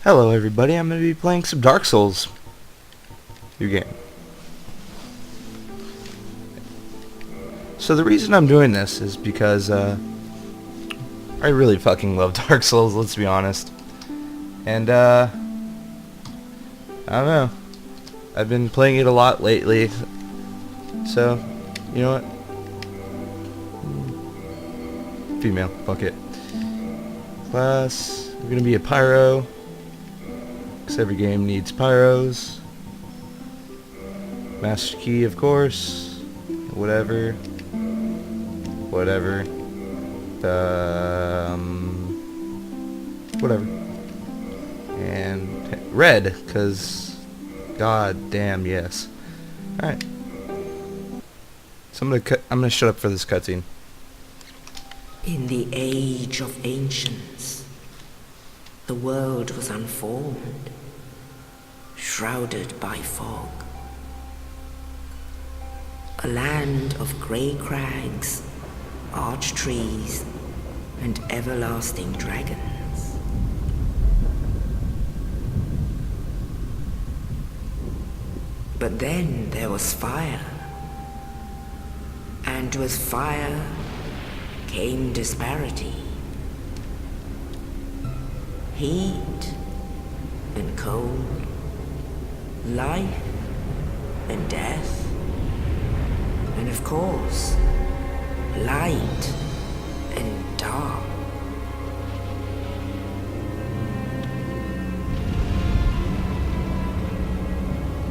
Hello everybody, I'm going to be playing some Dark Souls. New game. So the reason I'm doing this is because I really fucking love Dark Souls, let's be honest. And I don't know. I've been playing it a lot lately. So, you know what? Female, fuck it. Class, I'm going to be a pyro. Because every game needs pyros. Master key, of course. Whatever. Whatever. Whatever. And red, because god damn yes. Alright. So I'm gonna shut up for this cutscene. In the age of ancients, the world was unformed, shrouded by fog. A land of grey crags, arch trees, and everlasting dragons. But then there was fire, and with fire came disparity. Heat and cold, life and death, and of course, light and dark.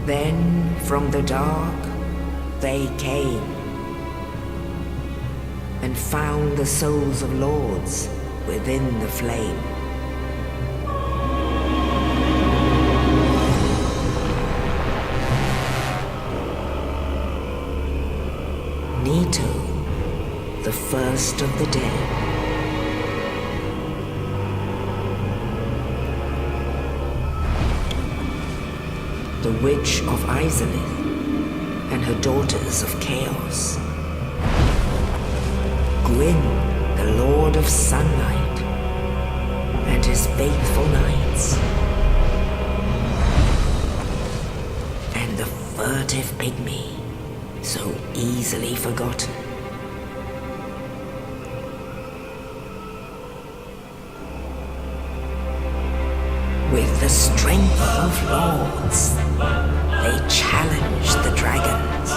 Then from the dark they came and found the souls of lords within the flame. Nito, the first of the dead. The Witch of Izalith and her daughters of Chaos. Gwyn, the Lord of Sunlight and his faithful knights. And the furtive pygmy, so easily forgotten. With the strength of lords, they challenged the dragons.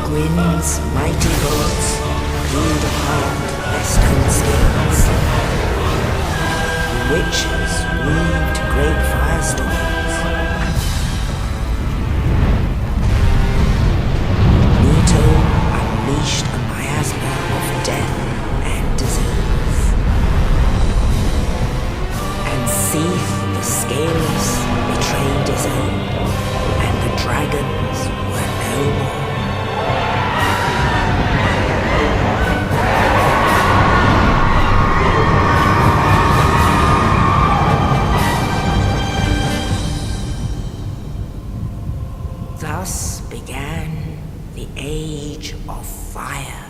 Gwyn's mighty bolts peeled apart their stone scales. The witches weaved great firestorms. Nito unleashed a miasma of death and disease. And Seath the Scaleless betrayed his own, and the dragons were no more. Thus began the Age of Fire.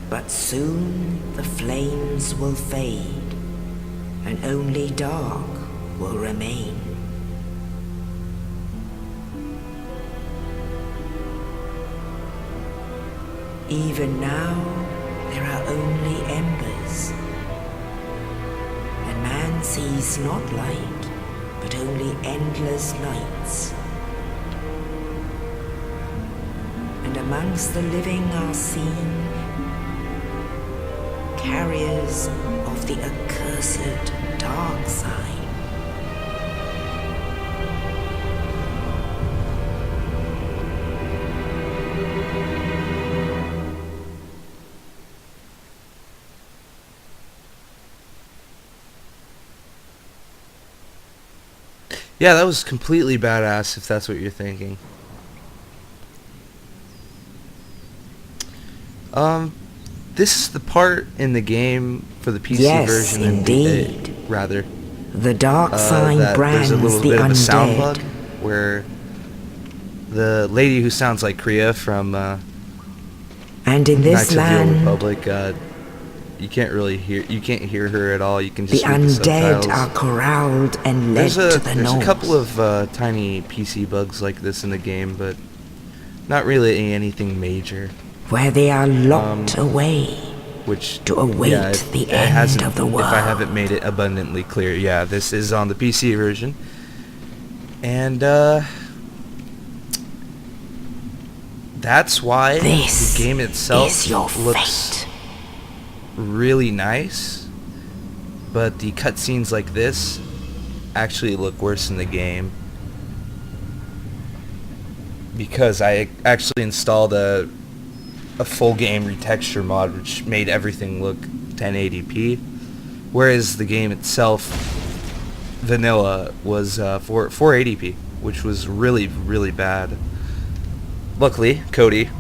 But soon the flames will fade, and only dark will remain. Even now, there are only embers, and man sees not light, but only endless nights. And amongst the living are seen carriers of the accursed dark side. Yeah, that was completely badass if that's what you're thinking. This is the part in the game for the PC Yes, version, indeed. rather. The dark sign That brands there's a little the bit undead. of a sound bug where the lady who sounds like Kriya from And And in this Knights of the Old land, Republic. You can't hear her at all. You can the just read the undead subtitles. are corralled and led There's to the a north. couple of tiny PC bugs like this in the game, but not really anything major. Where they are locked away Which to await yeah, the it end hasn't, of the world. If I haven't made it abundantly clear, yeah, this is on the PC version, and that's why This the game itself is your looks fate. really nice, but the cutscenes like this actually look worse in the game because I actually installed a full game retexture mod which made everything look 1080p, whereas the game itself, vanilla, was 480p, which was really bad. Luckily, Cody,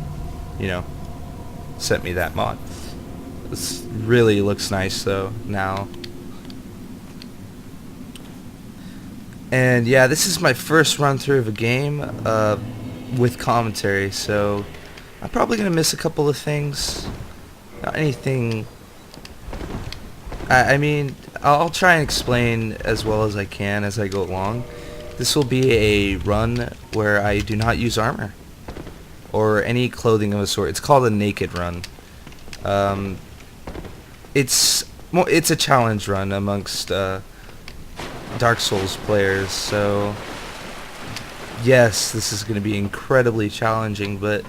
sent me that mod. This really looks nice though now. And yeah, this is my first run through of a game with commentary, so I'm probably gonna miss a couple of things. Not anything. I mean, I'll try and explain as well as I can as I go along. This will be a run where I do not use armor or any clothing of a sort. It's called a naked run. It's a challenge run amongst Dark Souls players, so yes, this is going to be incredibly challenging, but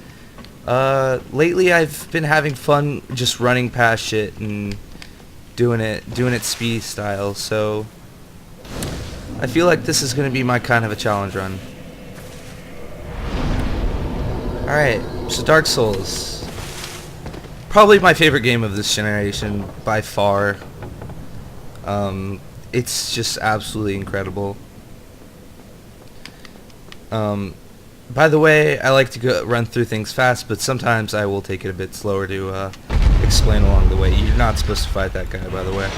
lately I've been having fun just running past shit and doing it speed style, so I feel like this is going to be my kind of a challenge run. Alright, so Dark Souls. Probably my favorite game of this generation by far. It's just absolutely incredible. By the way, I like to run through things fast, but sometimes I will take it a bit slower to explain along the way. You're not supposed to fight that guy, by the way.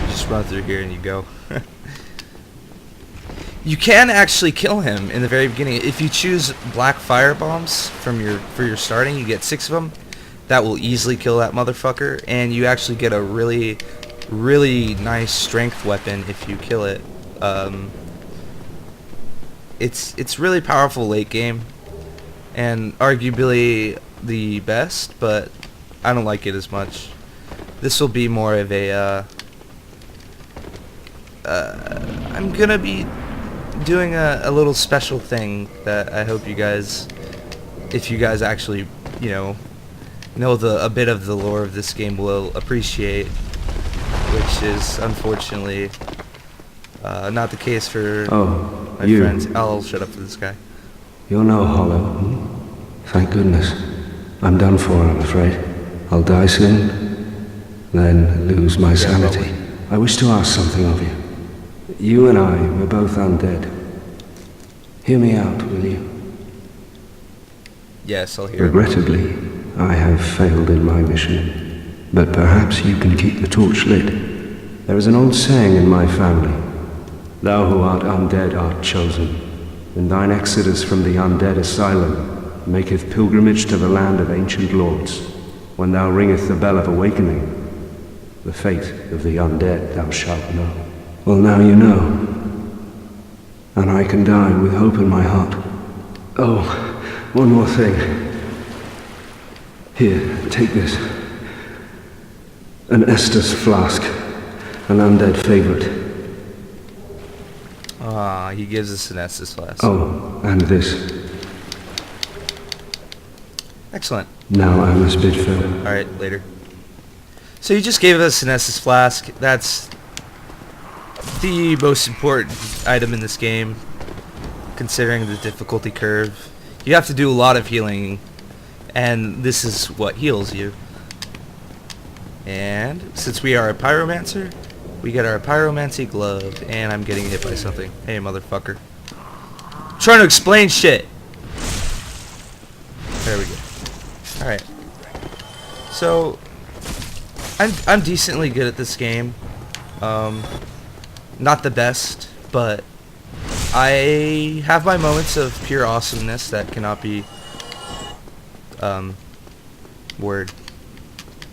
You just run through here and you go. You can actually kill him in the very beginning. If you choose black fire bombs for your starting, you get 6 of them. That will easily kill that motherfucker, and you actually get a really nice strength weapon if you kill it. It's really powerful late game, and arguably the best, but I don't like it as much. This will be more of a I'm gonna be doing a little special thing that I hope you guys, if you guys actually know a bit of the lore of this game, will appreciate, which is unfortunately not the case for my friends. I'll shut up for this guy. You're no hollow. Thank goodness. I'm done for, I'm afraid. I'll die soon, then lose my sanity. I wish to ask something of you. You and I were both undead. Hear me out, will you? Yes, I'll hear. Regrettably, I have failed in my mission, but perhaps you can keep the torch lit. There is an old saying in my family: thou who art undead art chosen, and thine exodus from the undead asylum maketh pilgrimage to the land of ancient lords. When thou ringeth the bell of awakening, the fate of the undead thou shalt know. Well, now you know, and I can die with hope in my heart. Oh, one more thing. Here, take this. An Estus flask, an undead favorite. Ah, he gives us an Estus flask. Oh, and this. Excellent. Now I must bid farewell. Alright, later. So you just gave us an Estus flask. That's the most important item in this game, considering the difficulty curve. You have to do a lot of healing, and this is what heals you. And since we are a pyromancer, we get our pyromancy glove, and I'm getting hit by something. Hey, motherfucker. I'm trying to explain shit. There we go. Alright. So, I'm decently good at this game. Not the best, but I have my moments of pure awesomeness that cannot be Word.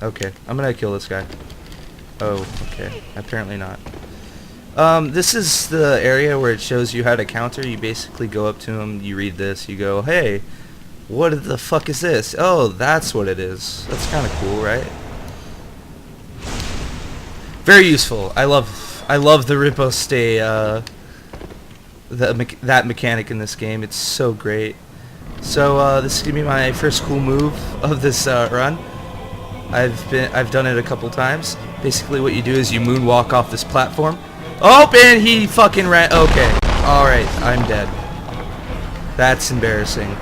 Okay, I'm gonna kill this guy. Oh, okay. Apparently not. This is the area where it shows you how to counter. You basically go up to him, you read this, you go, hey, what the fuck is this? Oh, that's what it is. That's kind of cool, right? Very useful. I love the riposte, that mechanic in this game. It's so great. So this is gonna be my first cool move of this run. I've done it a couple times. Basically, what you do is you moonwalk off this platform. Oh, and he fucking ran. Okay, all right, I'm dead. That's embarrassing.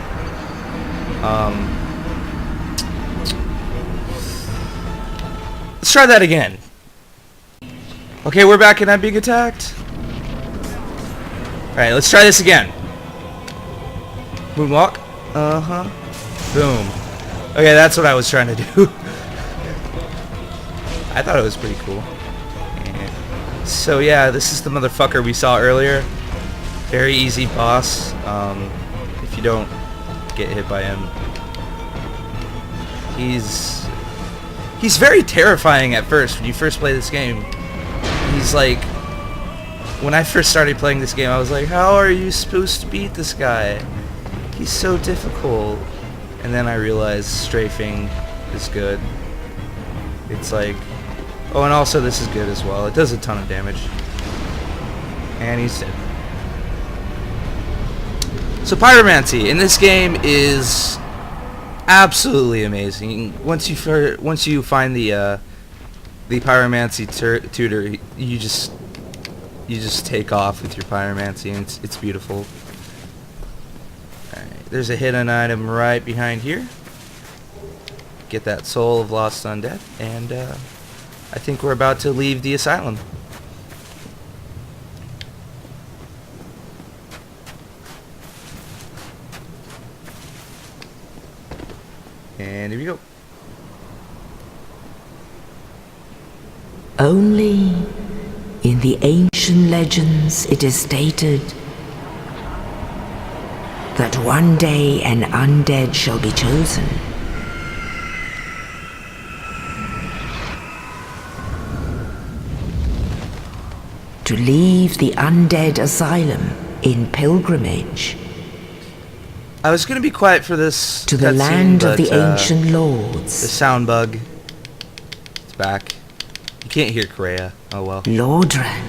Let's try that again. Okay, we're back and I'm being attacked. Alright, let's try this again. Moonwalk. Uh-huh. Boom. Okay, that's what I was trying to do. I thought it was pretty cool. And so yeah, this is the motherfucker we saw earlier. Very easy boss. If you don't get hit by him. He's very terrifying at first when you first play this game. He's like, when I first started playing this game, I was like, how are you supposed to beat this guy? He's so difficult. And then I realized strafing is good. It's like, oh, and also this is good as well. It does a ton of damage. And he's dead. So pyromancy in this game is absolutely amazing. Once you find the pyromancy tutor, you just take off with your pyromancy, and it's beautiful. Alright, there's a hidden item right behind here. Get that soul of lost undead, and I think we're about to leave the asylum. And here we go. Only in the ancient legends it is stated that one day an undead shall be chosen. To leave the undead asylum in pilgrimage I was gonna be quiet for this to the cutscene, land of but, the ancient the lords. sound bug. It's back. You can't hear Correa. Oh well. Lordran.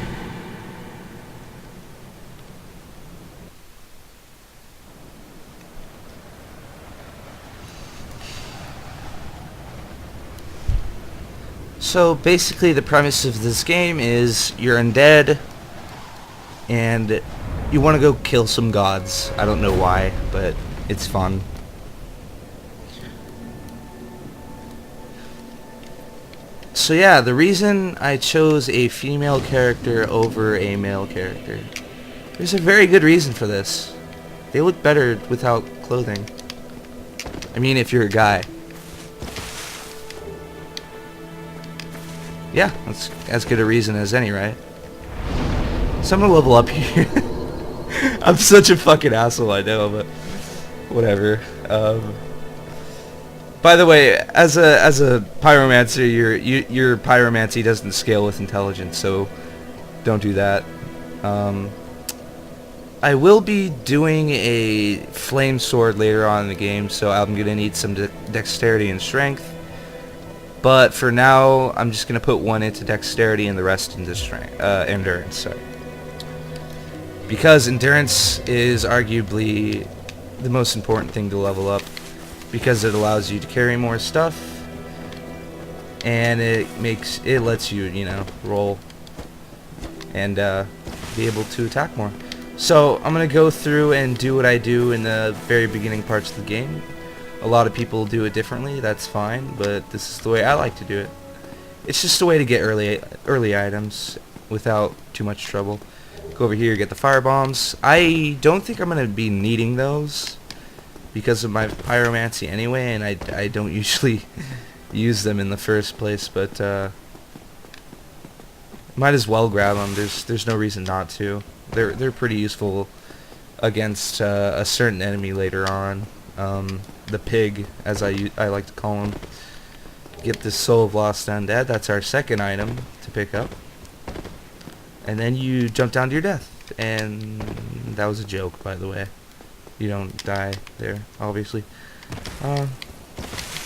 So basically the premise of this game is you're undead and you want to go kill some gods. I don't know why, but it's fun. So yeah, the reason I chose a female character over a male character, there's a very good reason for this. They look better without clothing. I mean, if you're a guy. Yeah, that's as good a reason as any, right? So I'm gonna level up here. I'm such a fucking asshole, I know, but whatever. By the way, as a pyromancer, your pyromancy doesn't scale with intelligence, so don't do that. I will be doing a flame sword later on in the game, so I'm gonna need some dexterity and strength. But for now, I'm just gonna put one into dexterity and the rest into strength, endurance. Sorry. Because endurance is arguably the most important thing to level up, because it allows you to carry more stuff, and it lets you, you know, roll and be able to attack more. So I'm gonna go through and do what I do in the very beginning parts of the game. A lot of people do it differently. That's fine, but this is the way I like to do it. It's just a way to get early items without too much trouble. Go over here, get the fire bombs. I don't think I'm gonna be needing those because of my pyromancy anyway, and I don't usually use them in the first place, but might as well grab them. There's no reason not to. They're pretty useful against a certain enemy later on. the pig, as I like to call him. Get this Soul of Lost Undead. That's our second item to pick up. And then you jump down to your death. And that was a joke, by the way. You don't die there, obviously.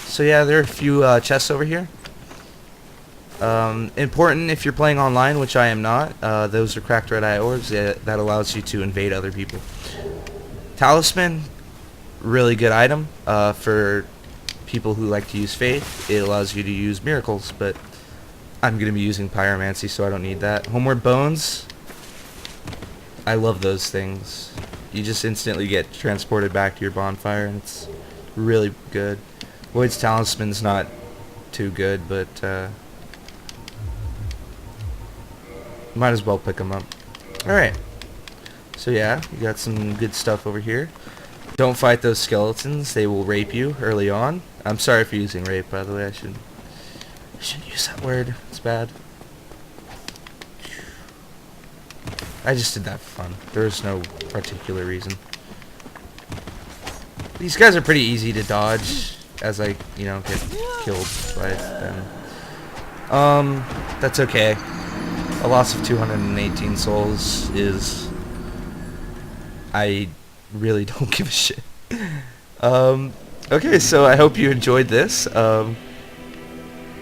So yeah, there are a few chests over here. Important if you're playing online, which I am not. Those are cracked red eye orbs. That allows you to invade other people. Talisman, really good item for people who like to use faith. It allows you to use miracles, but I'm going to be using pyromancy, so I don't need that. Homeward Bones, I love those things. You just instantly get transported back to your bonfire, and it's really good. Void's Talisman's not too good, but might as well pick them up. Alright, so yeah, you got some good stuff over here. Don't fight those skeletons, they will rape you early on. I'm sorry for using rape, by the way. I shouldn't use that word. It's bad. I just did that for fun. There's no particular reason. These guys are pretty easy to dodge as I, get killed by them. That's okay. A loss of 218 souls is... I really don't give a shit. Okay, so I hope you enjoyed this.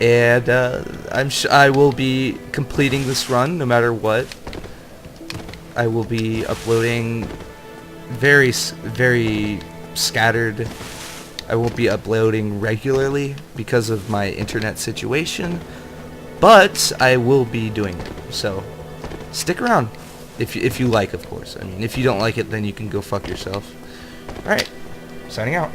And I will be completing this run no matter what. I will be uploading very scattered. I won't be uploading regularly because of my internet situation, but I will be doing it. So stick around if you like, of course. I mean, if you don't like it, then you can go fuck yourself. All right, signing out.